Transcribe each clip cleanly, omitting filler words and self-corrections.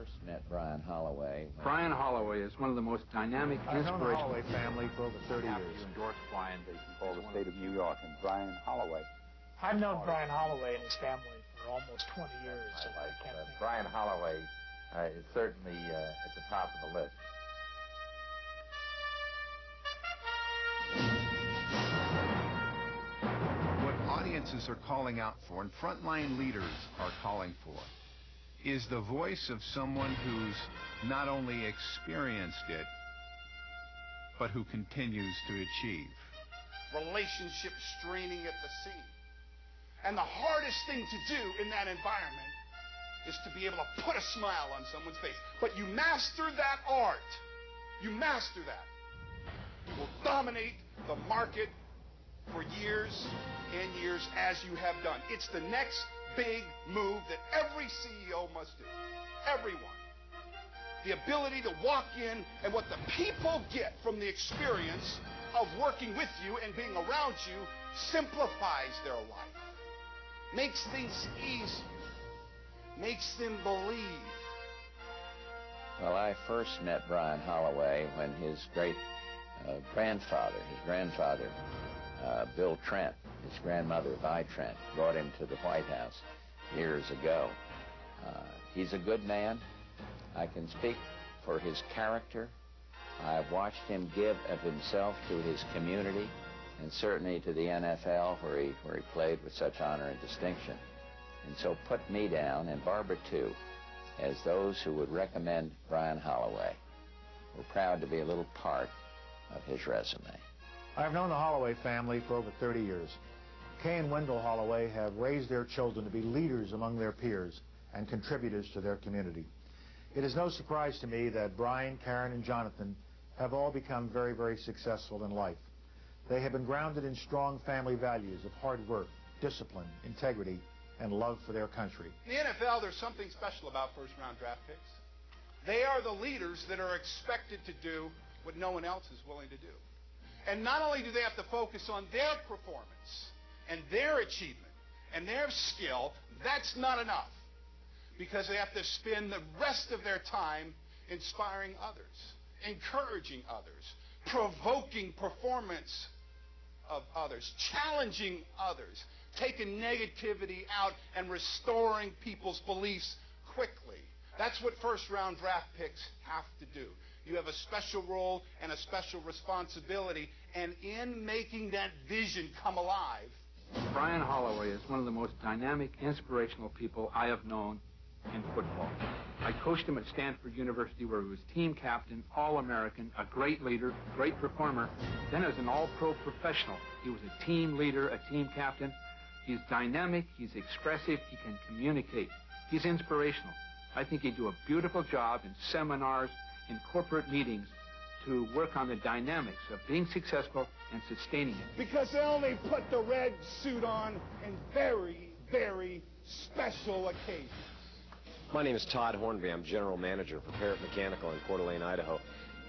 first met Brian Holloway. Brian Holloway is one of the most dynamic, I've known the Holloway family for over 30 years. To endorse Brian. For the state of New York, and Brian Holloway. I've known Brian Holloway and his family for almost 20 years. Brian Holloway is certainly at the top of the list. What audiences are calling out for, and frontline leaders are calling for, is the voice of someone who's not only experienced it, but who continues to achieve. Relationships straining at the seam. And the hardest thing to do in that environment is to be able to put a smile on someone's face. But you master that art. You master that. You will dominate the market for years and years as you have done. It's the next big move that every CEO must do. Everyone. The ability to walk in, and what the people get from the experience of working with you and being around you simplifies their life, makes things easy, makes them believe. Well, I first met Brian Holloway when his great grandfather, Bill Trent, his grandmother, Vi Trent, brought him to the White House years ago. He's a good man. I can speak for his character. I've watched him give of himself to his community, and certainly to the NFL, where he played with such honor and distinction. And so put me down, and Barbara too, as those who would recommend Brian Holloway. We're proud to be a little part of his resume. I've known the Holloway family for over 30 years. Kay and Wendell Holloway have raised their children to be leaders among their peers and contributors to their community. It is no surprise to me that Brian, Karen, and Jonathan have all become very, very successful in life. They have been grounded in strong family values of hard work, discipline, integrity, and love for their country. In the NFL, there's something special about first-round draft picks. They are the leaders that are expected to do what no one else is willing to do. And not only do they have to focus on their performance and their achievement and their skill, that's not enough, because they have to spend the rest of their time inspiring others, encouraging others, provoking performance of others, challenging others, taking negativity out and restoring people's beliefs quickly. That's what first-round draft picks have to do. You have a special role and a special responsibility, and in making that vision come alive. Brian Holloway is one of the most dynamic, inspirational people I have known in football. I coached him at Stanford University, where he was team captain, All-American, a great leader, great performer. Then as an all-pro professional, he was a team leader, a team captain. He's dynamic, he's expressive, he can communicate. He's inspirational. I think he'd do a beautiful job in seminars, in corporate meetings, to work on the dynamics of being successful and sustaining it. Because they only put the red suit on in very, very special occasions. My name is Todd Hornby. I'm general manager for Parrott Mechanical in Coeur d'Alene, Idaho.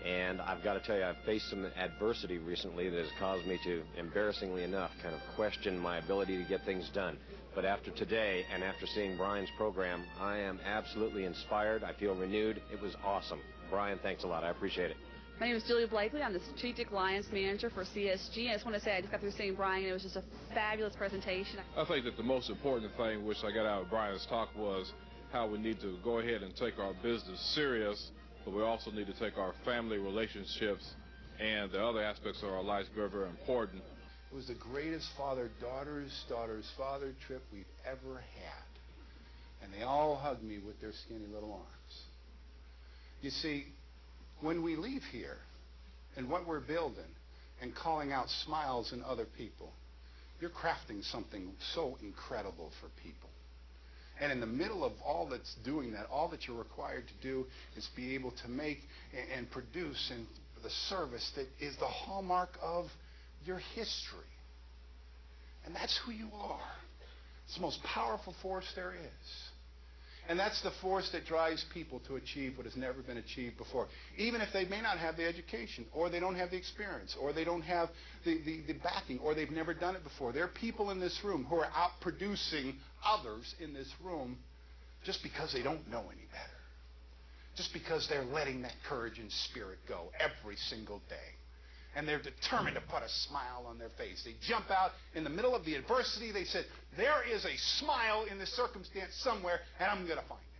And I've got to tell you, I've faced some adversity recently that has caused me to, embarrassingly enough, kind of question my ability to get things done. But after today, and after seeing Brian's program, I am absolutely inspired. I feel renewed. It was awesome. Brian, thanks a lot. I appreciate it. My name is Julia Blakely. I'm the Strategic Alliance Manager for CSG. I just want to say I just got through seeing Brian, and it was just a fabulous presentation. I think that the most important thing which I got out of Brian's talk was how we need to go ahead and take our business serious, but we also need to take our family relationships and the other aspects of our lives very, very important. It was the greatest father-daughter trip we've ever had. And they all hugged me with their skinny little arms. You see, when we leave here and what we're building and calling out smiles in other people, you're crafting something so incredible for people. And in the middle of all that's doing that, all that you're required to do is be able to make and produce and the service that is the hallmark of your history. And that's who you are. It's the most powerful force there is. And that's the force that drives people to achieve what has never been achieved before. Even if they may not have the education, or they don't have the experience, or they don't have the backing, or they've never done it before. There are people in this room who are outproducing others in this room just because they don't know any better. just because they're letting that courage and spirit go every single day. And they're determined to put a smile on their face. They jump out in the middle of the adversity. They said, there is a smile in this circumstance somewhere, and I'm going to find it.